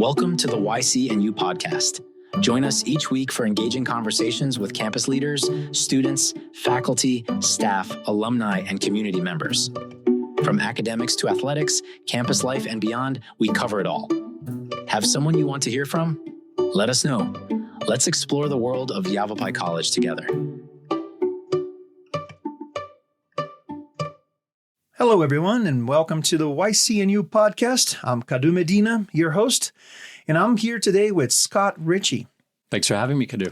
Welcome to the YCNU podcast. Join us each week for engaging conversations with campus leaders, students, faculty, staff, alumni, and community members. From academics to athletics, campus life, and beyond, we cover it all. Have someone you want to hear from? Let us know. Let's explore the world of Yavapai College together. Hello, everyone, and welcome to the YCNU podcast. I'm Cadu Medina, your host, and I'm here today with Scott Ritchie. Thanks for having me, Cadu.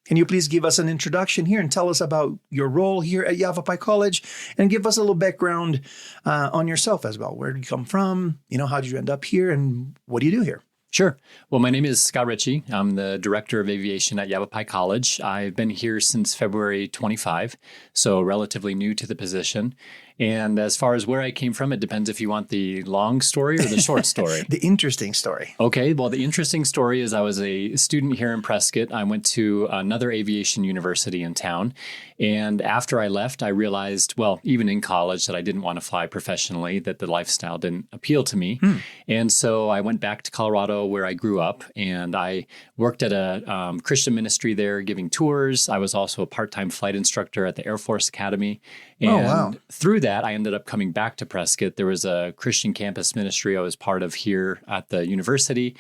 Can you please give us an introduction here and tell us about your role here at Yavapai College and give us a little background on yourself as well? Where did you come from? How did you end up here, and what do you do here? Sure. Well, my name is Scott Ritchie. I'm the Director of Aviation at Yavapai College. I've been here since February 25, so relatively new to the position. And as far as where I came from, it depends if you want the long story or the short story. The interesting story. Okay. Well, the interesting story is I was a student here in Prescott. I went to another aviation university in town. And after I left, I realized, well, even in college, that I didn't want to fly professionally, that the lifestyle didn't appeal to me. And so I went back to Colorado where I grew up, and I worked at a Christian ministry there giving tours. I was also a part-time flight instructor at the Air Force Academy. And through that, I ended up coming back to Prescott. There was a Christian campus ministry I was part of here at the university.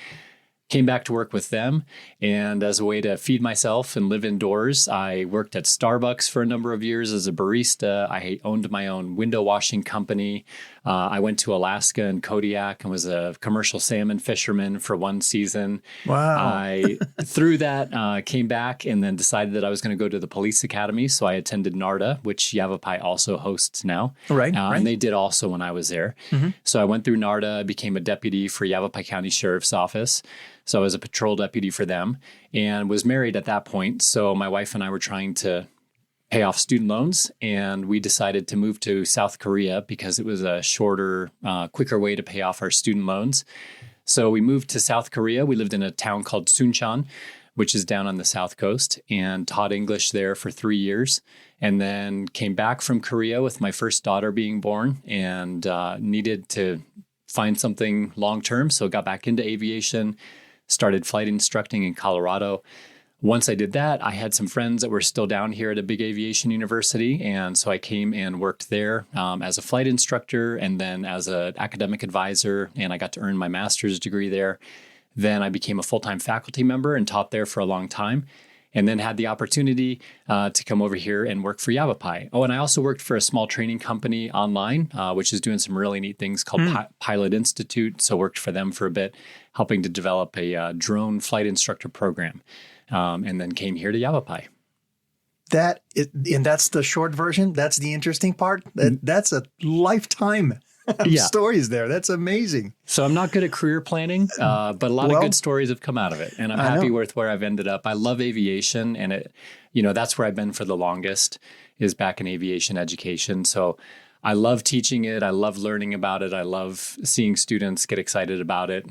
Came back to work with them, and as a way to feed myself and live indoors, I worked at Starbucks for a number of years as a barista. I owned my own window washing company. I went to Alaska and Kodiak and was a commercial salmon fisherman for one season. Wow. I, through that, came back and then decided that I was going to go to the police academy. So I attended NARDA, which Yavapai also hosts now. Right. And they did also when I was there. So I went through NARDA, became a deputy for Yavapai County Sheriff's Office. So I was a patrol deputy for them and was married at that point. So my wife and I were trying to pay off student loans, and we decided to move to South Korea because it was a shorter, quicker way to pay off our student loans. So we moved to South Korea. We lived in a town called Suncheon, which is down on the South Coast, and taught English there for 3 years. And then came back from Korea with my first daughter being born and needed to find something long-term. So got back into aviation, started flight instructing in Colorado. Once I did that, I had some friends that were still down here at a big aviation university. And so I came and worked there as a flight instructor and then as an academic advisor. And I got to earn my master's degree there. Then I became a full-time faculty member and taught there for a long time. And then had the opportunity to come over here and work for Yavapai. Oh, and I also worked for a small training company online, which is doing some really neat things called Pilot Institute. So worked for them for a bit, helping to develop a drone flight instructor program. And then came here to Yavapai. And that's the short version. That's the interesting part. That's a lifetime of stories there. That's amazing. So I'm not good at career planning, but a lot of good stories have come out of it. And I'm happy with where I've ended up. I love aviation, and that's where I've been for the longest, is back in aviation education. So I love teaching it. I love learning about it. I love seeing students get excited about it.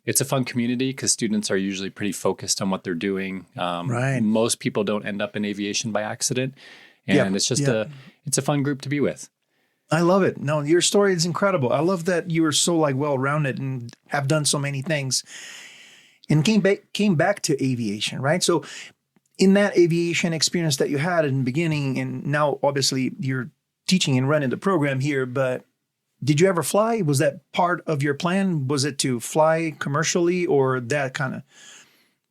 It's a fun community because students are usually pretty focused on what they're doing. Most people don't end up in aviation by accident. And it's just it's a fun group to be with. I love it. No, your story is incredible. I love that you are so well-rounded and have done so many things and came back to aviation, right? So in that aviation experience that you had in the beginning, and now obviously you're teaching and running the program here, but did you ever fly? Was that part of your plan? Was it to fly commercially, or that kind of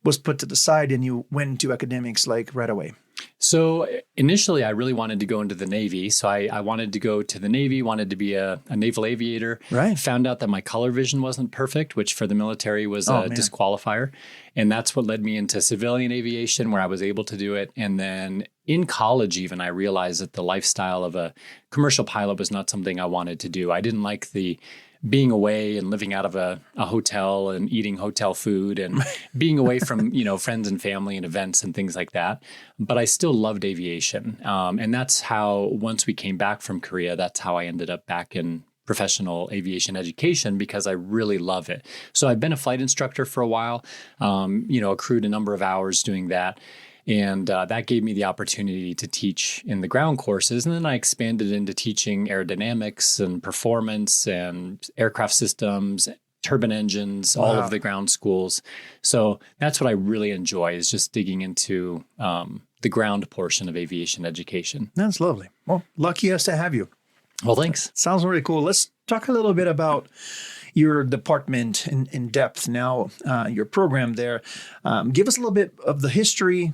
was put to the side and you went into academics right away? So initially, I really wanted to go into the Navy. So I wanted to go to the Navy, wanted to be a naval aviator. Right. Found out that my color vision wasn't perfect, which for the military was a disqualifier. And that's what led me into civilian aviation, where I was able to do it. And then in college, even, I realized that the lifestyle of a commercial pilot was not something I wanted to do. I didn't like the being away and living out of a hotel and eating hotel food and being away from, friends and family and events and things like that. But I still loved aviation. And that's how, once we came back from Korea, that's how I ended up back in professional aviation education, because I really love it. So I've been a flight instructor for a while, accrued a number of hours doing that. And that gave me the opportunity to teach in the ground courses. And then I expanded into teaching aerodynamics and performance and aircraft systems, turbine engines, all of the ground schools. So that's what I really enjoy, is just digging into the ground portion of aviation education. That's lovely. Well, lucky us to have you. Well, thanks. Sounds really cool. Let's talk a little bit about your department in depth now, your program there. Give us a little bit of the history.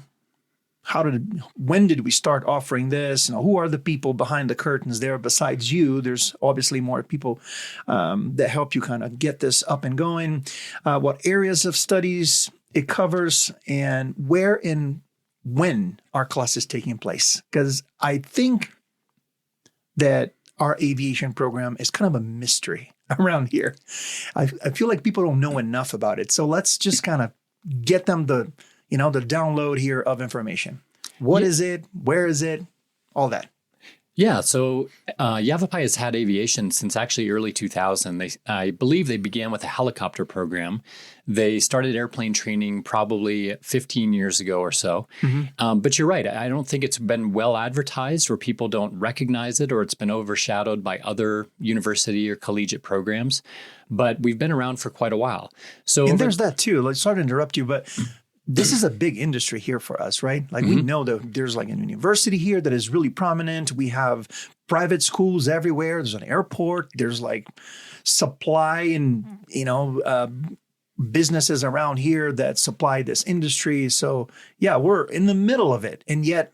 When did we start offering this? Who are the people behind the curtains there besides you? There's obviously more people that help you kind of get this up and going. What areas of studies it covers, and where and when are classes taking place? Because I think that our aviation program is kind of a mystery around here. I feel like people don't know enough about it. So let's just kind of get them the download here of information. What is it? Where is it? All that. Yeah, so Yavapai has had aviation since actually early 2000. I believe they began with a helicopter program. They started airplane training probably 15 years ago or so. Mm-hmm. But you're right. I don't think it's been well advertised, or people don't recognize it, or it's been overshadowed by other university or collegiate programs. But we've been around for quite a while. And there's that too. Sorry to interrupt you, but this is a big industry here for us, right? Like we know that there's like a university here that is really prominent. We have private schools everywhere. There's an airport. There's like supply and, businesses around here that supply this industry. So yeah, we're in the middle of it, and yet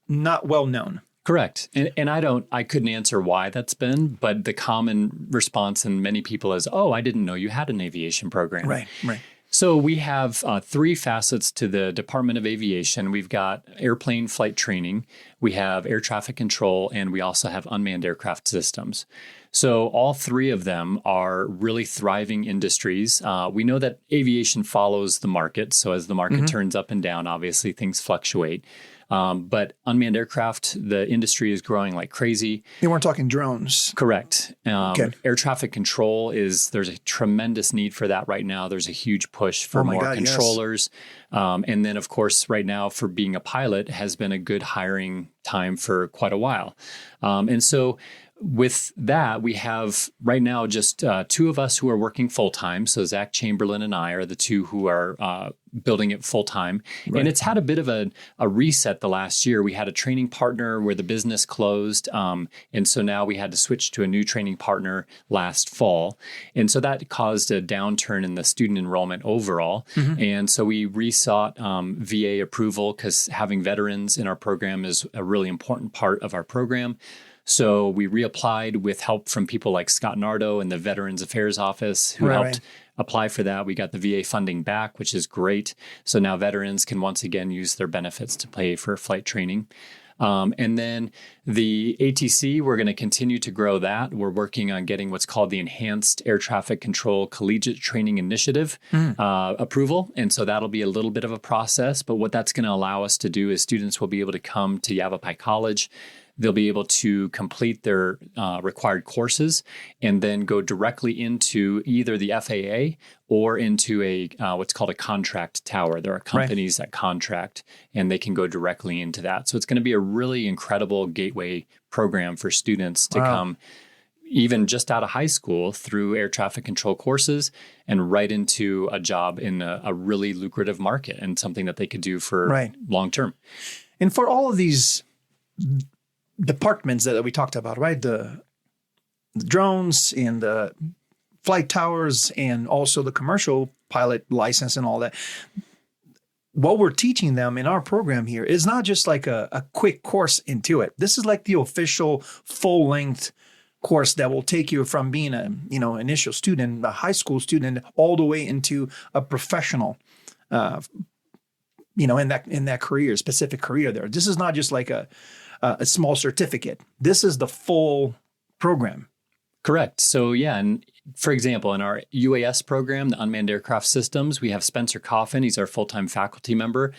not well known. Correct. And I couldn't answer why that's been, but the common response in many people is, oh, I didn't know you had an aviation program. Right. So we have three facets to the Department of Aviation. We've got airplane flight training, we have air traffic control, and we also have unmanned aircraft systems. So all three of them are really thriving industries. We know that aviation follows the market. So as the market turns up and down, obviously things fluctuate. But unmanned aircraft, the industry is growing like crazy. You weren't talking drones. Correct. Okay. Air traffic control there's a tremendous need for that right now. There's a huge push for more controllers. Yes. And then, of course, right now for being a pilot has been a good hiring time for quite a while. And so with that, we have right now just two of us who are working full-time. So Zach Chamberlain and I are the two who are building it full-time. Right. And it's had a bit of a reset the last year. We had a training partner where the business closed. And so now we had to switch to a new training partner last fall. And so that caused a downturn in the student enrollment overall. Mm-hmm. And so we resought VA approval, because having veterans in our program is a really important part of our program. So we reapplied with help from people like Scott Nardo and the Veterans Affairs Office, who helped apply for that. We got the VA funding back, which is great. So now veterans can once again use their benefits to pay for flight training. And then the ATC, we're going to continue to grow that. We're working on getting what's called the Enhanced Air Traffic Control Collegiate Training Initiative approval. And so that'll be a little bit of a process. But what that's going to allow us to do is students will be able to come to Yavapai College. They'll be able to complete their required courses and then go directly into either the FAA or into a what's called a contract tower. There are companies that contract, and they can go directly into that. So it's going to be a really incredible gateway program for students to come even just out of high school through air traffic control courses and right into a job in a really lucrative market and something that they could do for long term. And for all of these departments that we talked about, right? The drones and the flight towers and also the commercial pilot license and all that. What we're teaching them in our program here is not just like a quick course into it. This is like the official full-length course that will take you from being a initial student, a high school student, all the way into a professional in that career, specific career there. This is not just like a small certificate. This is the full program. Correct. So and for example, in our UAS program, the Unmanned Aircraft Systems, we have Spencer Coffin. He's our full-time faculty member.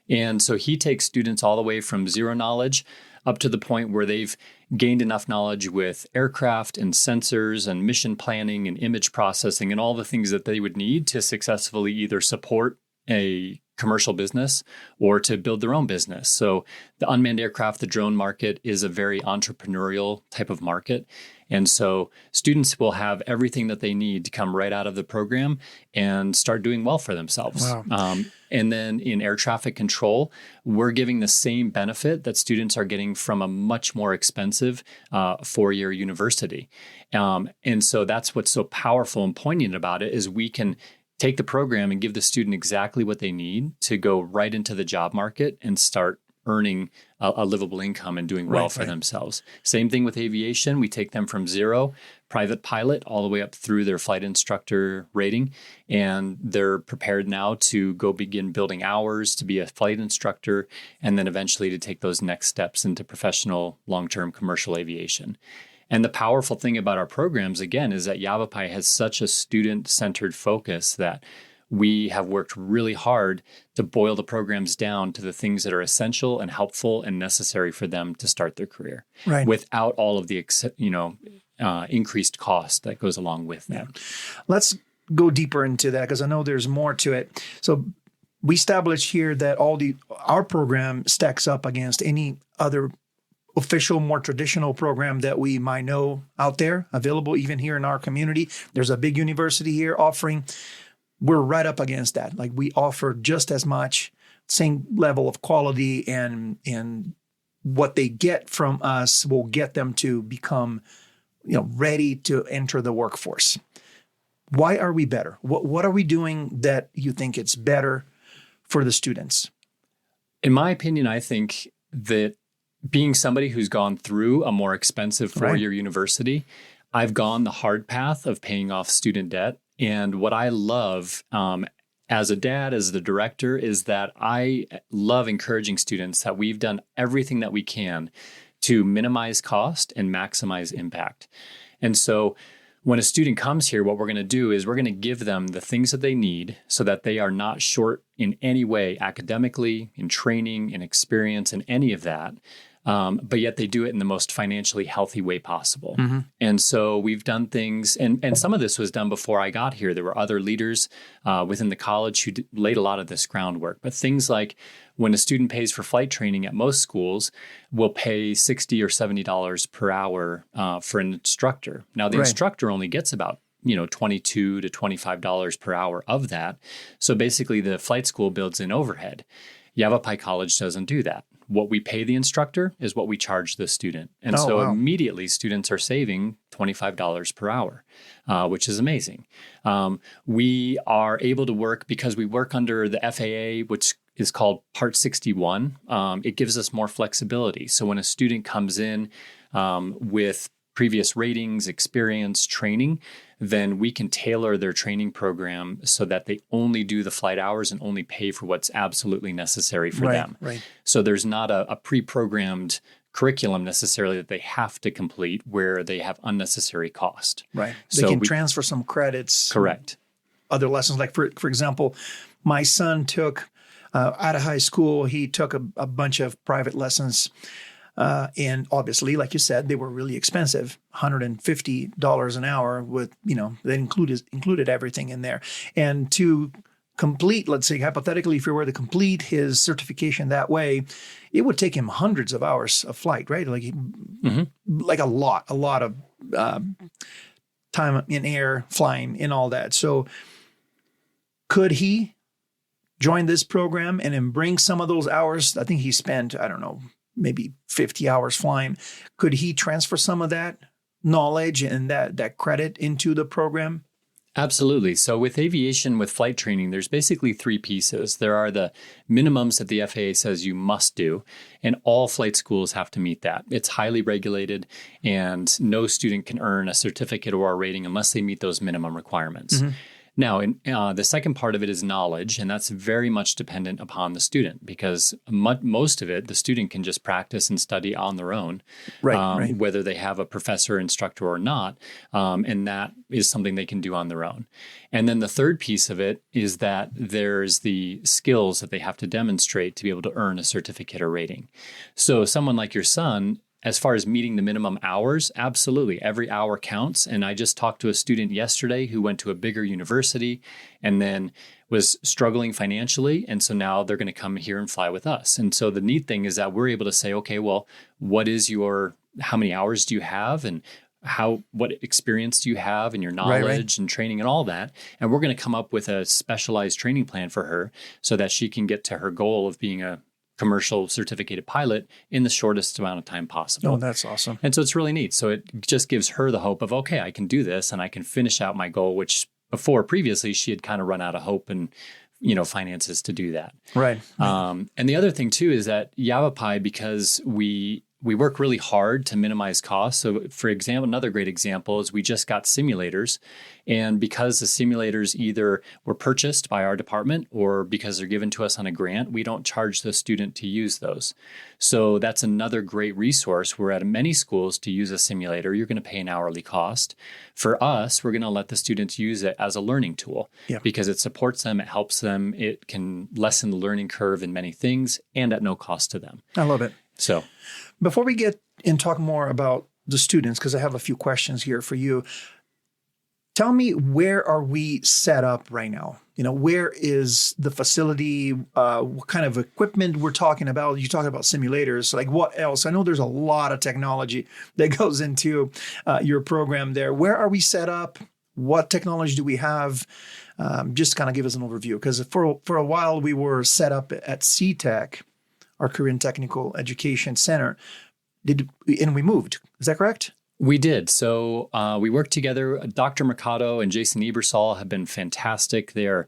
And so he takes students all the way from zero knowledge up to the point where they've gained enough knowledge with aircraft and sensors and mission planning and image processing and all the things that they would need to successfully either support a commercial business or to build their own business. So the unmanned aircraft, the drone market is a very entrepreneurial type of market. And so students will have everything that they need to come right out of the program and start doing well for themselves. Wow. And then in air traffic control, we're giving the same benefit that students are getting from a much more expensive 4-year university. And so that's what's so powerful and poignant about it is we can take the program and give the student exactly what they need to go right into the job market and start earning a livable income and doing well for themselves. Same thing with aviation. We take them from zero private pilot all the way up through their flight instructor rating. And they're prepared now to go begin building hours to be a flight instructor, and then eventually to take those next steps into professional long-term commercial aviation. And the powerful thing about our programs, again, is that Yavapai has such a student-centered focus that we have worked really hard to boil the programs down to the things that are essential and helpful and necessary for them to start their career, without all of the increased cost that goes along with that. Let's go deeper into that because I know there's more to it. So we established here that our program stacks up against any other official, more traditional program that we might know out there, available even here in our community. There's a big university here offering. We're right up against that. Like we offer just as much, same level of quality, and what they get from us will get them to become, ready to enter the workforce. Why are we better? What are we doing that you think it's better for the students? In my opinion, I think that being somebody who's gone through a more expensive 4-year university, I've gone the hard path of paying off student debt. And what I love as a dad, as the director, is that I love encouraging students that we've done everything that we can to minimize cost and maximize impact. And so when a student comes here, what we're going to do is we're going to give them the things that they need so that they are not short in any way academically, in training, in experience, in any of that. But yet they do it in the most financially healthy way possible. Mm-hmm. And so we've done things, and some of this was done before I got here. There were other leaders within the college who laid a lot of this groundwork. But things like when a student pays for flight training at most schools, we'll pay $60 or $70 per hour for an instructor. Now, the instructor only gets about $22 to $25 per hour of that. So basically, the flight school builds in overhead. Yavapai College doesn't do that. What we pay the instructor is what we charge the student. And immediately students are saving $25 per hour, which is amazing. We are able to work because we work under the FAA, which is called Part 61. It gives us more flexibility. So when a student comes in with previous ratings, experience, training, then we can tailor their training program so that they only do the flight hours and only pay for what's absolutely necessary for them. Right. So there's not a pre-programmed curriculum necessarily that they have to complete where they have unnecessary cost. Right. They can transfer some credits. Correct. Other lessons, like for example, my son took out of high school, he took a bunch of private lessons. And obviously, like you said, they were really expensive, $150 an hour with, they included everything in there. And to complete, let's say hypothetically, if he were to complete his certification that way, it would take him hundreds of hours of flight, right? Like, like a lot of time in air, flying, and all that. So could he join this program and then bring some of those hours? I think he spent, I don't know, maybe 50 hours flying. Could he transfer some of that knowledge and that credit into the program? Absolutely. So with aviation, with flight training, there's basically 3 pieces. There are the minimums that the FAA says you must do, and all flight schools have to meet that. It's highly regulated, and no student can earn a certificate or a rating unless they meet those minimum requirements. Mm-hmm. Now, the second part of it is knowledge, and that's very much dependent upon the student because most of it, the student can just practice and study on their own, whether they have a professor, instructor or not, and that is something they can do on their own. And then the third piece of it is that there's the skills that they have to demonstrate to be able to earn a certificate or rating. So someone like your son, as far as meeting the minimum hours, absolutely. Every hour counts. And I just talked to a student yesterday who went to a bigger university and then was struggling financially. And so now they're going to come here and fly with us. And so the neat thing is that we're able to say, okay, well, how many hours do you have? And what experience do you have and your knowledge and training and all that. And we're going to come up with a specialized training plan for her so that she can get to her goal of being a commercial certificated pilot in the shortest amount of time possible. Oh, that's awesome. And so it's really neat. So it just gives her the hope of, okay, I can do this and I can finish out my goal, which previously she had kind of run out of hope and, finances to do that. Right. And the other thing too is that Yavapai, because we work really hard to minimize costs. So for example, another great example is we just got simulators. And because the simulators either were purchased by our department or because they're given to us on a grant, we don't charge the student to use those. So that's another great resource. We're at many schools to use a simulator. You're going to pay an hourly cost. For us, we're going to let the students use it as a learning tool because it supports them, it helps them, it can lessen the learning curve in many things and at no cost to them. I love it. So before we get and talk more about the students, because I have a few questions here for you, tell me, where are we set up right now? Where is the facility? What kind of equipment we're talking about? You talk about simulators. Like what else? I know there's a lot of technology that goes into your program there. Where are we set up? What technology do we have? Just kind of give us an overview. Because for a while we were set up at CTEC, our Korean Technical Education Center, and we moved. Is that correct? We did. So we worked together. Dr. Mercado and Jason Ebersol have been fantastic. They're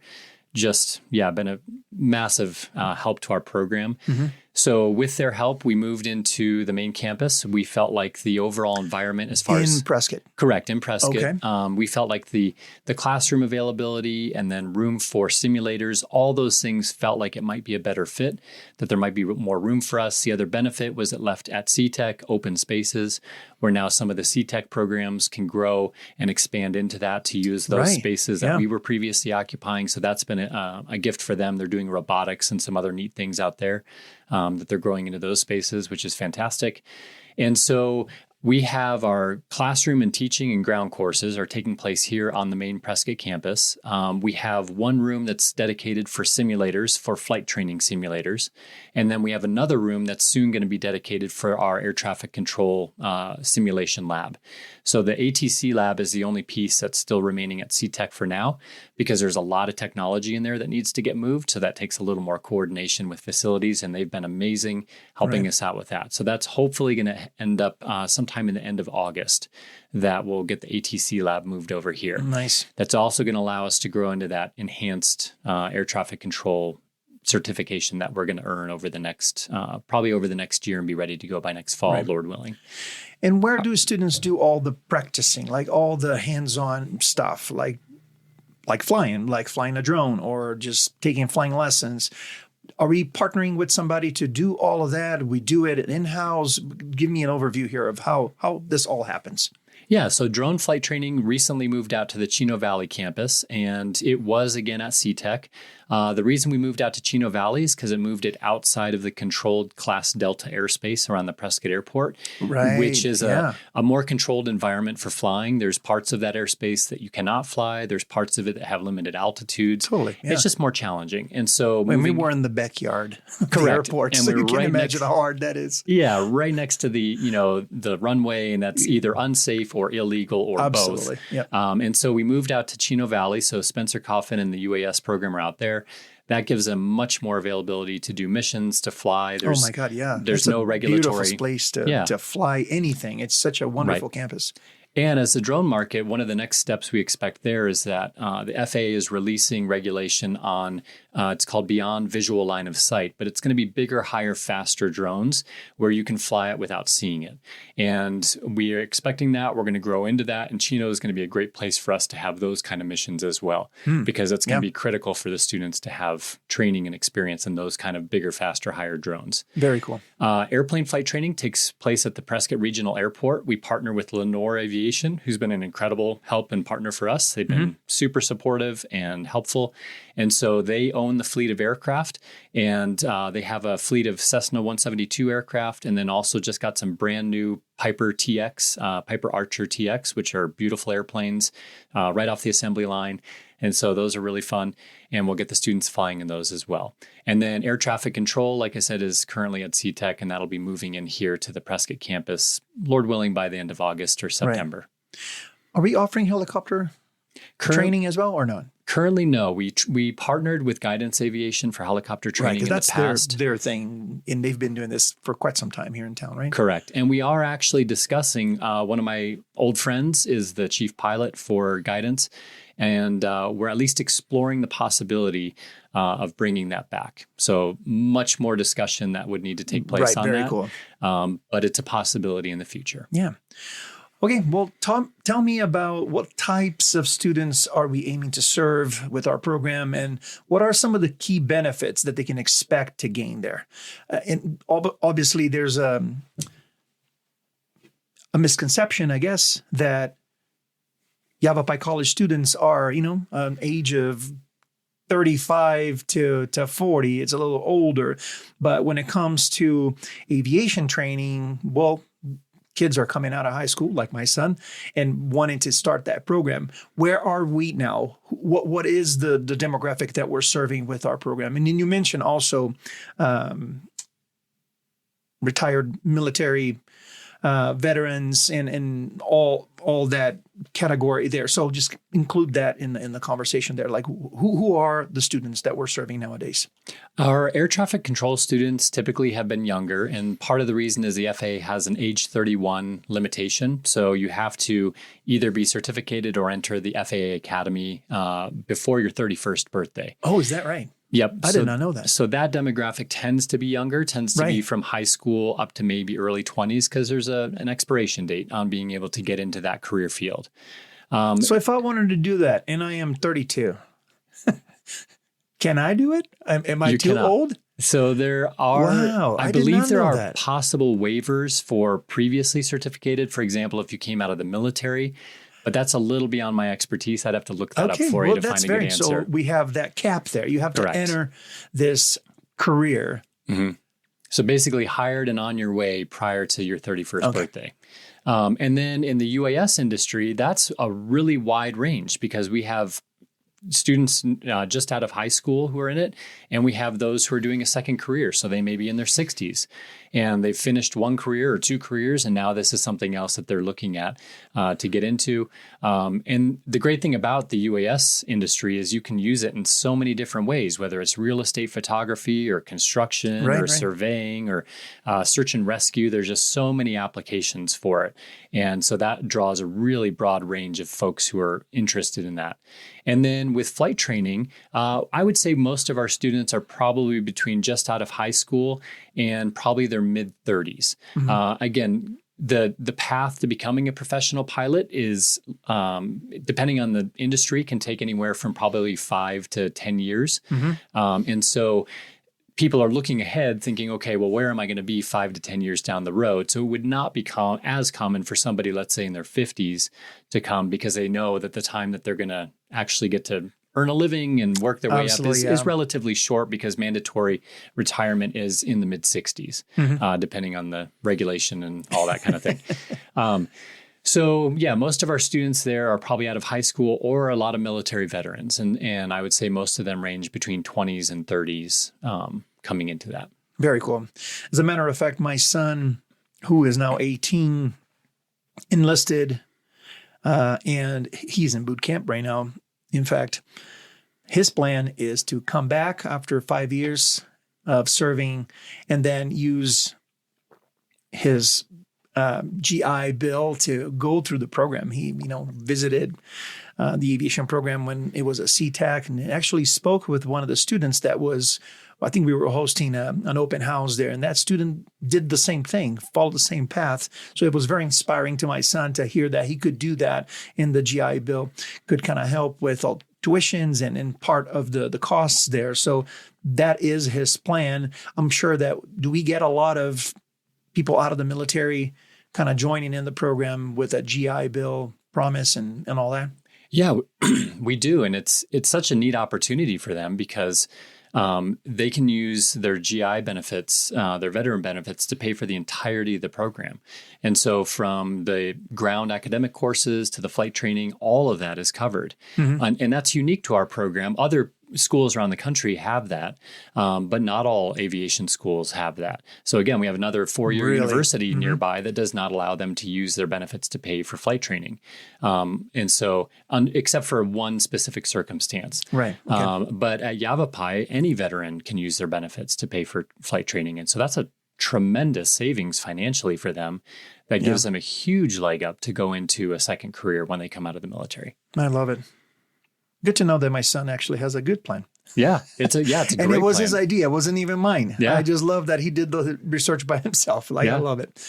just, been a massive help to our program. Mm-hmm. So with their help, we moved into the main campus. We felt like the overall environment as far as... In Prescott. Correct, in Prescott. Okay. We felt like the classroom availability and then room for simulators, all those things felt like it might be a better fit, that there might be more room for us. The other benefit was it left at CTEC open spaces, where now some of the CTEC programs can grow and expand into that to use those spaces that we were previously occupying. So that's been a gift for them. They're doing robotics and some other neat things out there. That they're growing into those spaces, which is fantastic. And so we have our classroom and teaching and ground courses are taking place here on the main Prescott campus. We have one room that's dedicated for simulators, for flight training simulators. And then we have another room that's soon going to be dedicated for our air traffic control simulation lab. So the ATC lab is the only piece that's still remaining at CTEC for now, because there's a lot of technology in there that needs to get moved. So that takes a little more coordination with facilities, and they've been amazing helping us out with that. So that's hopefully going to end up sometime in the end of August that we'll get the ATC lab moved over here. Nice. That's also going to allow us to grow into that enhanced air traffic control certification that we're going to earn over the next, probably over the next year, and be ready to go by next fall, Lord willing. And where do students do all the practicing, like all the hands-on stuff, like flying a drone or just taking flying lessons? Are we partnering with somebody to do all of that? We do it in-house? Give me an overview here of how this all happens. Yeah, so drone flight training recently moved out to the Chino Valley campus, and it was again at CTEC. The reason we moved out to Chino Valley is because it moved it outside of the controlled Class Delta airspace around the Prescott Airport, which is a more controlled environment for flying. There's parts of that airspace that you cannot fly. There's parts of it that have limited altitudes. Totally. Yeah. It's just more challenging. And so we were in the backyard of the airport, and so you can imagine how hard that is. Yeah, right next to the runway, and that's either unsafe or illegal or both. Yep. And so we moved out to Chino Valley. So Spencer Coffin and the UAS program are out there. That gives them much more availability to do missions, to fly. There's, oh my God, yeah. There's no regulatory. Beautiful place to fly anything. It's such a wonderful campus. And as the drone market, one of the next steps we expect there is that the FAA is releasing regulation on, it's called Beyond Visual Line of Sight, but it's going to be bigger, higher, faster drones where you can fly it without seeing it. And we are expecting that. We're going to grow into that. And Chino is going to be a great place for us to have those kind of missions as well, because it's going to be critical for the students to have training and experience in those kind of bigger, faster, higher drones. Very cool. Airplane flight training takes place at the Prescott Regional Airport. We partner with Lenore Aviation, who's been an incredible help and partner for us. They've been super supportive and helpful. And so they own the fleet of aircraft, and they have a fleet of Cessna 172 aircraft, and then also just got some brand new Piper TX, Piper Archer TX, which are beautiful airplanes right off the assembly line. And so those are really fun. And we'll get the students flying in those as well. And then air traffic control, like I said, is currently at CTEC, and that'll be moving in here to the Prescott campus, Lord willing, by the end of August or September. Right. Are we offering helicopter training as well or not? Currently, no. We partnered with Guidance Aviation for helicopter training in the past. That's their thing, and they've been doing this for quite some time here in town, right? Correct. And we are actually discussing, one of my old friends is the chief pilot for Guidance, and we're at least exploring the possibility of bringing that back. So much more discussion that would need to take place on very that. Cool. But it's a possibility in the future. Yeah. Okay, well, Tom, tell me about what types of students are we aiming to serve with our program, and what are some of the key benefits that they can expect to gain there? And obviously, there's a misconception, I guess, that Yavapai College students are, an age of 35 to 40. It's a little older. But when it comes to aviation training, well, kids are coming out of high school, like my son, and wanting to start that program. Where are we now? What is the demographic that we're serving with our program? And then you mentioned also retired military veterans and all that category there. So just include that in the conversation there. Like who are the students that we're serving nowadays? Our air traffic control students typically have been younger, and part of the reason is the FAA has an age 31 limitation. So you have to either be certificated or enter the FAA Academy before your 31st birthday. Oh, is that right? Yep. I did not know that. So that demographic tends to be younger, tends to be from high school up to maybe early 20s, because there's an expiration date on being able to get into that career field. So if I wanted to do that and I am 32, can I do it? Am I too old? So there are, I believe there are possible waivers for previously certificated. For example, if you came out of the military. But that's a little beyond my expertise. I'd have to look that up for you to find a good answer. So we have that cap there. You have to enter this career. Mm-hmm. So basically hired and on your way prior to your 31st birthday. And then in the UAS industry, that's a really wide range, because we have students just out of high school who are in it, and we have those who are doing a second career. So they may be in their 60s and they've finished one career or two careers, and now this is something else that they're looking at to get into. And the great thing about the UAS industry is you can use it in so many different ways, whether it's real estate photography or construction or surveying or search and rescue. There's just so many applications for it. And so that draws a really broad range of folks who are interested in that. And then with flight training, I would say most of our students are probably between just out of high school and probably their mid-30s. Mm-hmm. Again, the path to becoming a professional pilot is, depending on the industry, can take anywhere from probably 5 to 10 years. Mm-hmm. And so people are looking ahead thinking, okay, well, where am I going to be 5 to 10 years down the road? So it would not be as common for somebody, let's say in their 50s, to come, because they know that the time that they're going to actually get to earn a living and work their way up is relatively short, because mandatory retirement is in the mid-60s, depending on the regulation and all that kind of thing. So yeah, most of our students there are probably out of high school or a lot of military veterans. And I would say most of them range between 20s and 30s coming into that. Very cool. As a matter of fact, my son, who is now 18, enlisted, and he's in boot camp right now. In fact, his plan is to come back after 5 years of serving and then use his GI Bill to go through the program. He, visited the aviation program when it was a CTAC, and actually spoke with one of the students that was, I think we were hosting an open house there, and that student did the same thing, followed the same path. So it was very inspiring to my son to hear that he could do that, and the GI Bill could kind of help with all tuitions and part of the costs there. So that is his plan. I'm sure that, do we get a lot of people out of the military kind of joining in the program with a GI Bill promise and all that? Yeah, we do. And it's such a neat opportunity for them, because they can use their GI benefits, their veteran benefits, to pay for the entirety of the program. And so from the ground academic courses to the flight training, all of that is covered. And that's unique to our program. Other schools around the country have that, but not all aviation schools have that. So again, we have another four-year university nearby that does not allow them to use their benefits to pay for flight training. And so, except for one specific circumstance. Right. Okay. But at Yavapai, any veteran can use their benefits to pay for flight training. And so that's a tremendous savings financially for them that gives them a huge leg up to go into a second career when they come out of the military. I love it. Good to know that my son actually has a good plan. Yeah, it's a great and it was plan. his idea. It wasn't even mine. Yeah. I just love that he did the research by himself. I love it.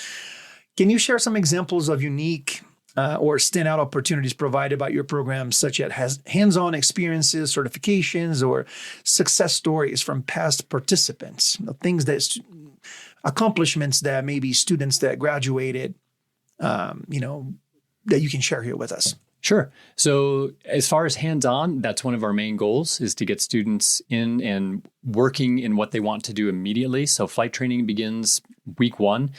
Can you share some examples of unique or standout opportunities provided by your program, such as hands-on experiences, certifications, or success stories from past participants? Things that accomplishments that maybe students that graduated, that you can share here with us. Sure. So as far as hands-on, that's one of our main goals, is to get students in and working in what they want to do immediately. So flight training begins week 1.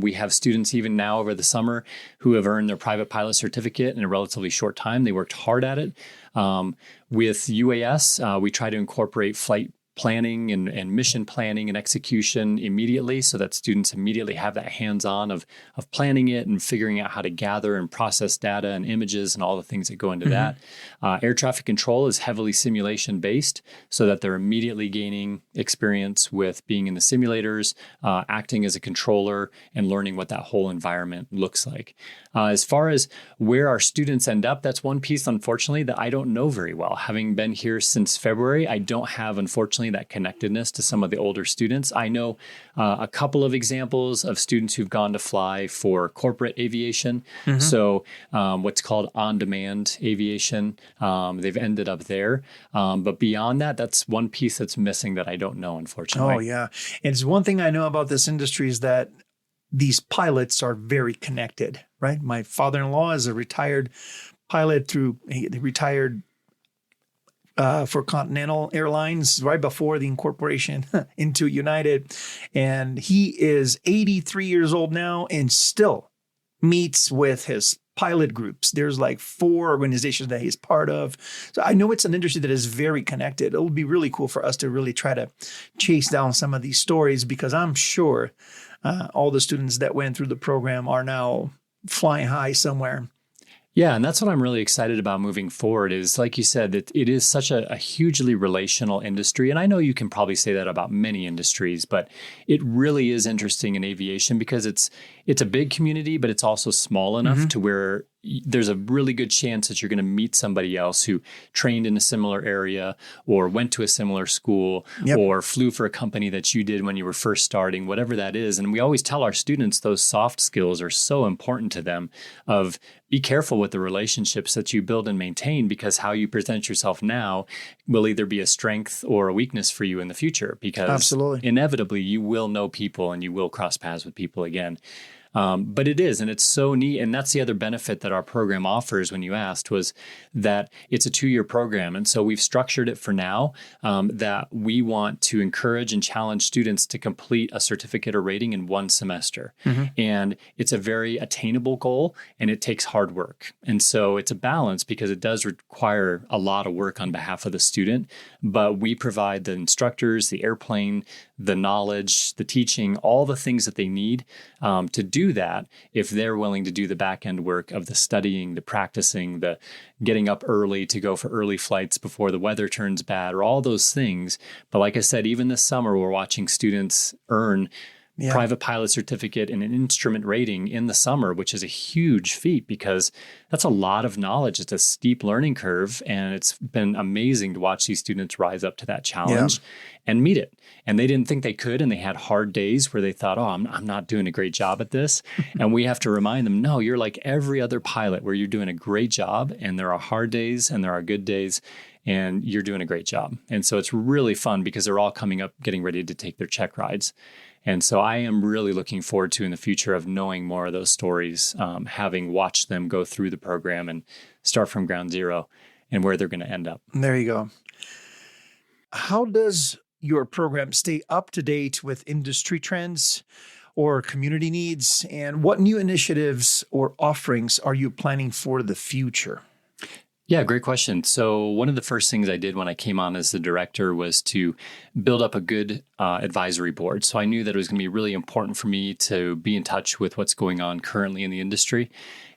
We have students even now over the summer who have earned their private pilot certificate in a relatively short time. They worked hard at it. With UAS, we try to incorporate flight planning and mission planning and execution immediately, so that students immediately have that hands-on of planning it and figuring out how to gather and process data and images and all the things that go into that. Air traffic control is heavily simulation based, so that they're immediately gaining experience with being in the simulators, acting as a controller, and learning what that whole environment looks like. As far as where our students end up, that's one piece, unfortunately, that I don't know very well. Having been here since February, I don't have, unfortunately, that connectedness to some of the older students. I know a couple of examples of students who've gone to fly for corporate aviation. So what's called on-demand aviation. They've ended up there. But beyond that, that's one piece that's missing that I don't know, unfortunately. Oh, yeah. It's one thing I know about this industry is that these pilots are very connected, right? My father-in-law is a retired pilot he retired for Continental Airlines right before the incorporation into United. And he is 83 years old now and still meets with his pilot groups. There's like 4 organizations that he's part of. So I know it's an industry that is very connected. It'll be really cool for us to really try to chase down some of these stories, because I'm sure all the students that went through the program are now flying high somewhere. Yeah, and that's what I'm really excited about moving forward is, like you said, that it is such a hugely relational industry. And I know you can probably say that about many industries, but it really is interesting in aviation because it's a big community, but it's also small enough to where there's a really good chance that you're going to meet somebody else who trained in a similar area or went to a similar school or flew for a company that you did when you were first starting, whatever that is. And we always tell our students those soft skills are so important to them, of be careful with the relationships that you build and maintain, because how you present yourself now will either be a strength or a weakness for you in the future, because inevitably you will know people and you will cross paths with people again. But it is, and it's so neat. And that's the other benefit that our program offers, when you asked, was that it's a 2-year program. And so we've structured it for now that we want to encourage and challenge students to complete a certificate or rating in 1 semester. And it's a very attainable goal, and it takes hard work. And so it's a balance, because it does require a lot of work on behalf of the student. But we provide the instructors, the airplane, the knowledge, the teaching, all the things that they need to do that, if they're willing to do the back end work of the studying, the practicing, the getting up early to go for early flights before the weather turns bad, or all those things. But like I said, even this summer, we're watching students earn private pilot certificate and an instrument rating in the summer, which is a huge feat, because that's a lot of knowledge. It's a steep learning curve, and it's been amazing to watch these students rise up to that challenge and meet it. And they didn't think they could, and they had hard days where they thought, oh, I'm not doing a great job at this. And we have to remind them, no, you're like every other pilot, where you're doing a great job, and there are hard days and there are good days, and you're doing a great job. And so it's really fun, because they're all coming up, getting ready to take their check rides. And so I am really looking forward to, in the future, of knowing more of those stories, having watched them go through the program and start from ground zero and where they're going to end up. There you go. how does your program stay up to date with industry trends or community needs? And what new initiatives or offerings are you planning for the future? Yeah, great question. So one of the first things I did when I came on as the director was to build up a good advisory board. So I knew that it was going to be really important for me to be in touch with what's going on currently in the industry.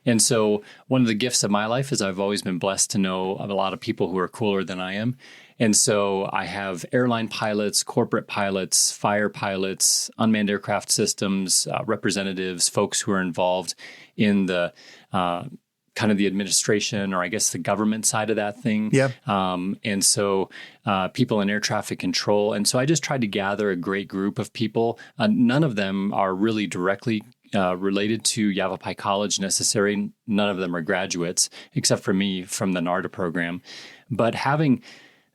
And so one of the gifts of my life is I've always been blessed to know of a lot of people who are cooler than I am. And so I have airline pilots, corporate pilots, fire pilots, unmanned aircraft systems, representatives, folks who are involved in the kind of the administration, or I guess the government side of that thing. Yeah. And so people in air traffic control. And so I just tried to gather a great group of people. None of them are really directly related to Yavapai College necessarily. None of them are graduates, except for me from the NARDA program. But having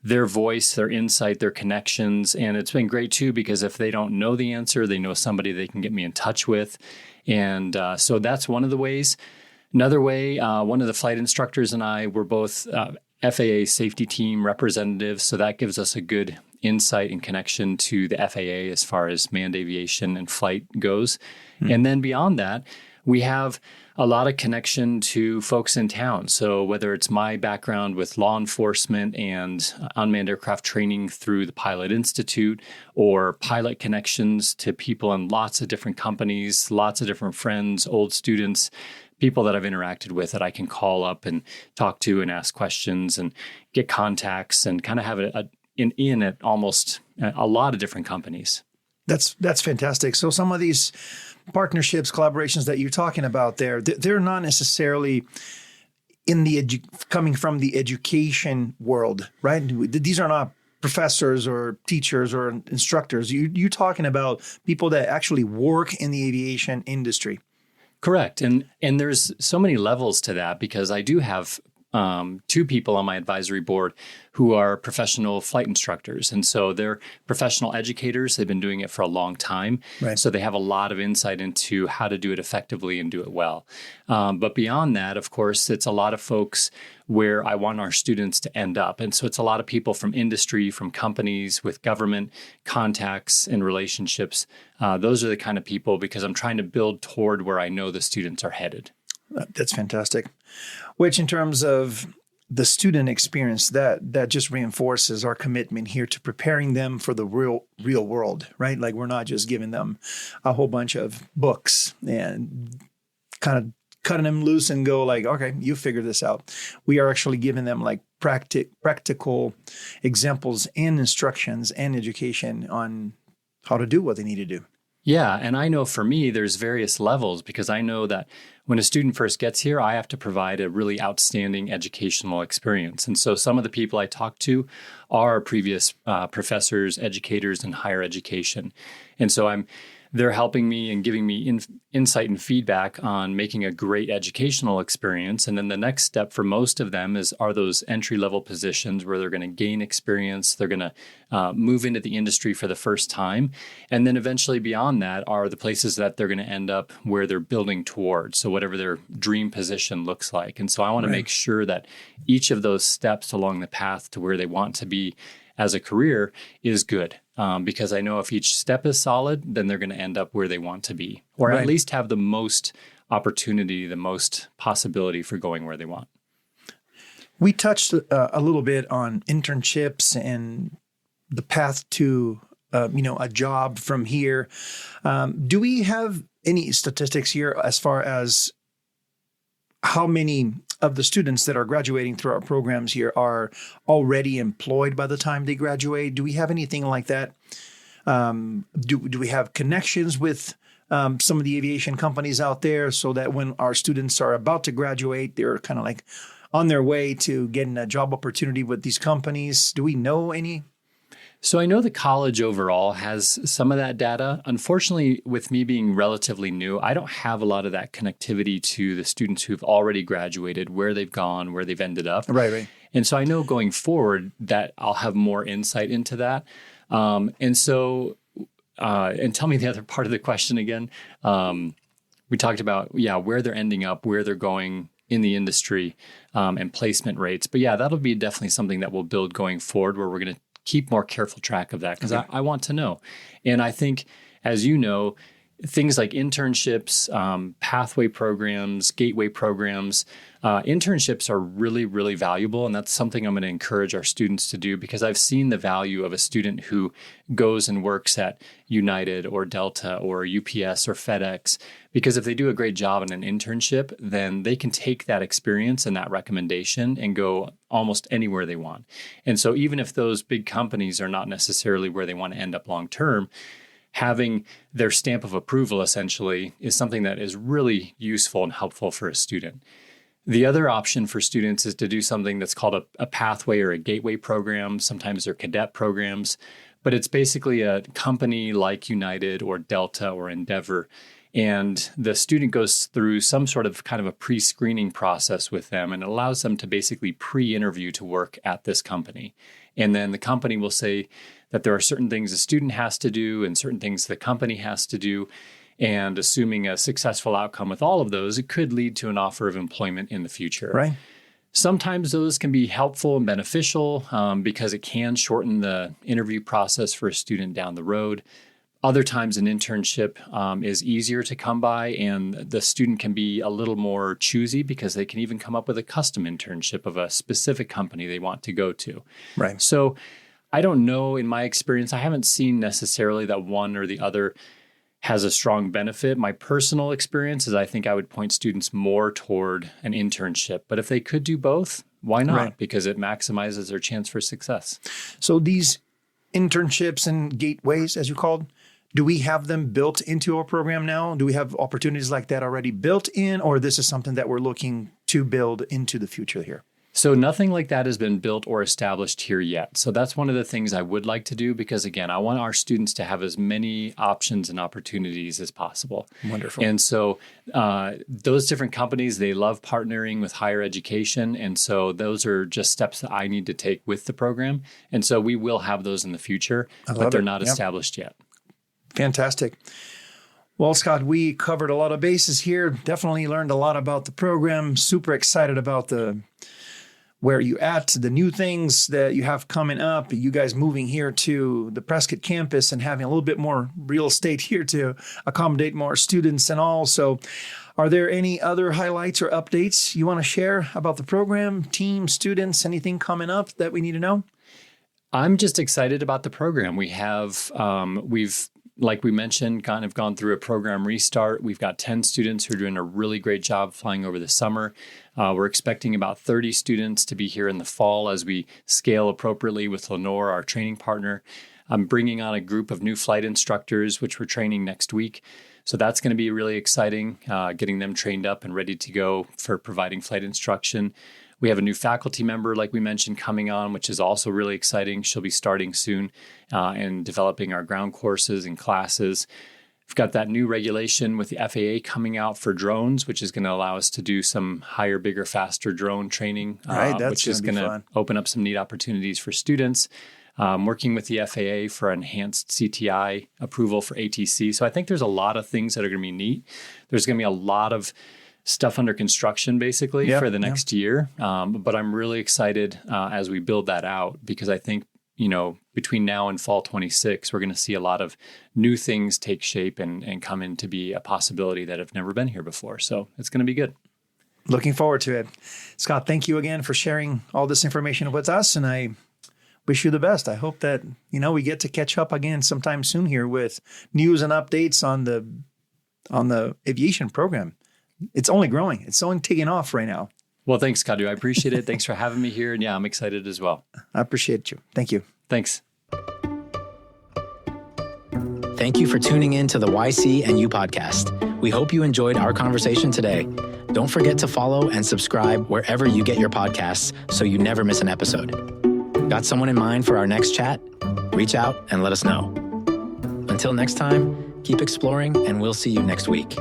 their voice, their insight, their connections. And it's been great too, because if they don't know the answer, they know somebody they can get me in touch with. And so that's one of the ways. Another way, one of the flight instructors and I were both FAA safety team representatives. So that gives us a good insight and connection to the FAA as far as manned aviation and flight goes. And then beyond that, we have a lot of connection to folks in town. So whether it's my background with law enforcement and unmanned aircraft training through the Pilot Institute, or pilot connections to people in lots of different companies, lots of different friends, old students, people that I've interacted with that I can call up and talk to and ask questions and get contacts, and kind of have an in at almost a lot of different companies. That's fantastic. So some of these partnerships, collaborations that you're talking about there, they're not necessarily in the coming from the education world, right? These are not professors or teachers or instructors. You're talking about people that actually work in the aviation industry. Correct. And there's so many levels to that, because I do have two people on my advisory board who are professional flight instructors. And so they're professional educators. They've been doing it for a long time. Right. So they have a lot of insight into how to do it effectively and do it well. But beyond that, of course, it's a lot of folks where I want our students to end up. And so it's a lot of people from industry, from companies, with government contacts and relationships. Those are the kind of people, because I'm trying to build toward where I know the students are headed. That's fantastic. Which, in terms of the student experience, that just reinforces our commitment here to preparing them for the real world, right? Like, we're not just giving them a whole bunch of books and kind of cutting them loose and go like, okay, you figure this out. We are actually giving them like practical examples and instructions and education on how to do what they need to do. Yeah. And I know for me, there's various levels, because I know that when a student first gets here, I have to provide a really outstanding educational experience. And so some of the people I talk to are previous professors, educators in higher education. And so they're helping me and giving me insight and feedback on making a great educational experience. And then the next step for most of them are those entry-level positions where they're going to gain experience. They're going to move into the industry for the first time. And then eventually beyond that are the places that they're going to end up where they're building towards. So whatever their dream position looks like. And so I want to make sure that each of those steps along the path to where they want to be as a career is good. Because I know if each step is solid, then they're going to end up where they want to be, or at least have the most opportunity, the most possibility for going where they want. We touched a little bit on internships and the path to a job from here. Do we have any statistics here as far as how many of the students that are graduating through our programs here are already employed by the time they graduate? Do we have anything like that? Do we have connections with some of the aviation companies out there, so that when our students are about to graduate, they're kind of like on their way to getting a job opportunity with these companies? Do we know any? So I know the college overall has some of that data. Unfortunately, with me being relatively new, I don't have a lot of that connectivity to the students who've already graduated, where they've gone, where they've ended up. Right. And so I know going forward that I'll have more insight into that. And tell me the other part of the question again. We talked about, where they're ending up, where they're going in the industry, and placement rates. But yeah, that'll be definitely something that we'll build going forward, where we're going to keep more careful track of that because I want to know. And I think, as you know, things like internships, pathway programs, gateway programs, internships are really, really valuable. And that's something I'm going to encourage our students to do because I've seen the value of a student who goes and works at United or Delta or UPS or FedEx. Because if they do a great job in an internship, then they can take that experience and that recommendation and go almost anywhere they want. And so even if those big companies are not necessarily where they want to end up long term, having their stamp of approval essentially is something that is really useful and helpful for a student. The other option for students is to do something that's called a pathway or a gateway program. Sometimes they're cadet programs, but it's basically a company like United or Delta or Endeavor. And the student goes through some sort of kind of a pre-screening process with them, and it allows them to basically pre-interview to work at this company. And then the company will say that there are certain things the student has to do and certain things the company has to do. And assuming a successful outcome with all of those, it could lead to an offer of employment in the future. Right. Sometimes those can be helpful and beneficial because it can shorten the interview process for a student down the road. Other times an internship is easier to come by, and the student can be a little more choosy because they can even come up with a custom internship of a specific company they want to go to. Right. So I don't know, in my experience, I haven't seen necessarily that one or the other has a strong benefit. My personal experience is I think I would point students more toward an internship. But if they could do both, why not? Right. Because it maximizes their chance for success. So these internships and gateways, as you called, do we have them built into our program now? Do we have opportunities like that already built in, or this is something that we're looking to build into the future here? So nothing like that has been built or established here yet. So that's one of the things I would like to do because, again, I want our students to have as many options and opportunities as possible. Wonderful. And so those different companies, they love partnering with higher education. And so those are just steps that I need to take with the program. And so we will have those in the future, but they're not established yet. Fantastic. Well, Scott, we covered a lot of bases here. Definitely learned a lot about the program. Super excited about where you at, the new things that you have coming up, you guys moving here to the Prescott campus and having a little bit more real estate here to accommodate more students and all. So are there any other highlights or updates you want to share about the program, team, students, anything coming up that we need to know? I'm just excited about the program. We have, we've, like we mentioned, kind of gone through a program restart. We've got 10 students who are doing a really great job flying over the summer. We're expecting about 30 students to be here in the fall as we scale appropriately with Lenore, our training partner. I'm bringing on a group of new flight instructors, which we're training next week. So that's going to be really exciting, getting them trained up and ready to go for providing flight instruction. We have a new faculty member, like we mentioned, coming on, which is also really exciting. She'll be starting soon and developing our ground courses and classes. We've got that new regulation with the FAA coming out for drones, which is going to allow us to do some higher, bigger, faster drone training, which is going to open up some neat opportunities for students. Working with the FAA for enhanced CTI approval for ATC. So I think there's a lot of things that are going to be neat. There's going to be a lot of stuff under construction basically for the next year. But I'm really excited as we build that out because I think, between now and fall 26, we're going to see a lot of new things take shape and come in to be a possibility that have never been here before. So it's going to be good. Looking forward to it. Scott, thank you again for sharing all this information with us. And I wish you the best. I hope that, we get to catch up again sometime soon here with news and updates on the aviation program. It's only growing. It's only taking off right now. Well, thanks, Cadu. I appreciate it. Thanks for having me here. And I'm excited as well. I appreciate you. Thank you. Thanks. Thank you for tuning in to the YCNU podcast. We hope you enjoyed our conversation today. Don't forget to follow and subscribe wherever you get your podcasts so you never miss an episode. Got someone in mind for our next chat? Reach out and let us know. Until next time, keep exploring, and we'll see you next week.